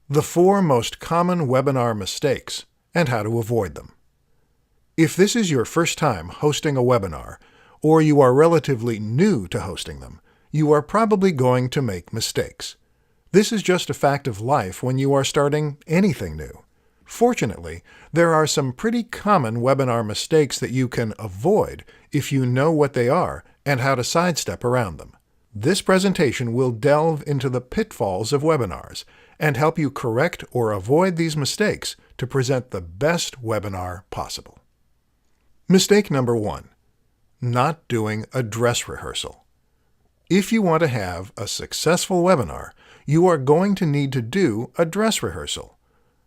The 4 most common webinar mistakes and how to avoid them. If this is your first time hosting a webinar, or you are relatively new to hosting them, you are probably going to make mistakes. This is just a fact of life when you are starting anything new. Fortunately, there are some pretty common webinar mistakes that you can avoid if you know what they are and how to sidestep around them. This presentation will delve into the pitfalls of webinars and help you correct or avoid these mistakes to present the best webinar possible. Mistake number 1. Not doing a dress rehearsal. If you want to have a successful webinar, you are going to need to do a dress rehearsal.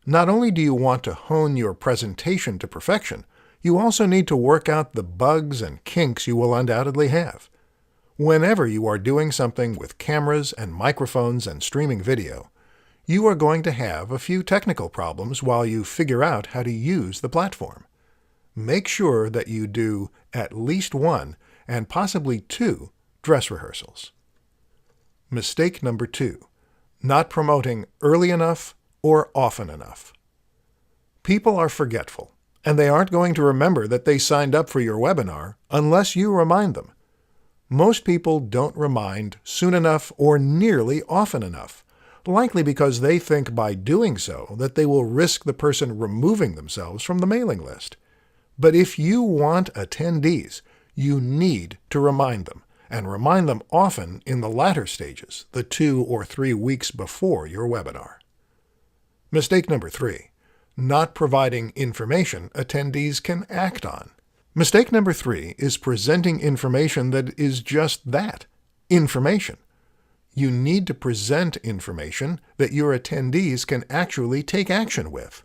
Not only do you want to hone your presentation to perfection, you also need to work out the bugs and kinks you will undoubtedly have. Whenever you are doing something with cameras and microphones and streaming video, you are going to have a few technical problems while you figure out how to use the platform. Make sure that you do at least 1 and possibly 2 dress rehearsals. Mistake number 2. Not promoting early enough or often enough. People are forgetful, and they aren't going to remember that they signed up for your webinar unless you remind them. Most people don't remind soon enough or nearly often enough, likely because they think by doing so that they will risk the person removing themselves from the mailing list. But if you want attendees, you need to remind them, and remind them often in the latter stages, the 2 or 3 weeks before your webinar. Mistake number 3. Not providing information attendees can act on. Mistake number 3 is presenting information that is just that, information. You need to present information that your attendees can actually take action with.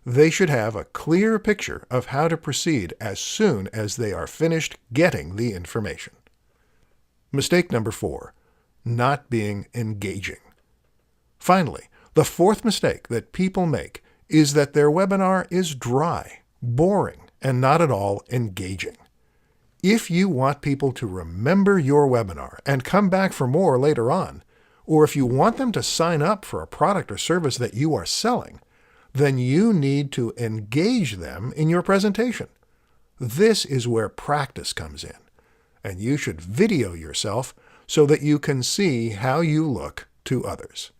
They should have a clear picture of how to proceed as soon as they are finished getting the information. Mistake number 4. Not being engaging. Finally, the 4th mistake that people make is that their webinar is dry, boring, and not at all engaging. If you want people to remember your webinar and come back for more later on, or if you want them to sign up for a product or service that you are selling, then you need to engage them in your presentation. This is where practice comes in, and you should video yourself so that you can see how you look to others.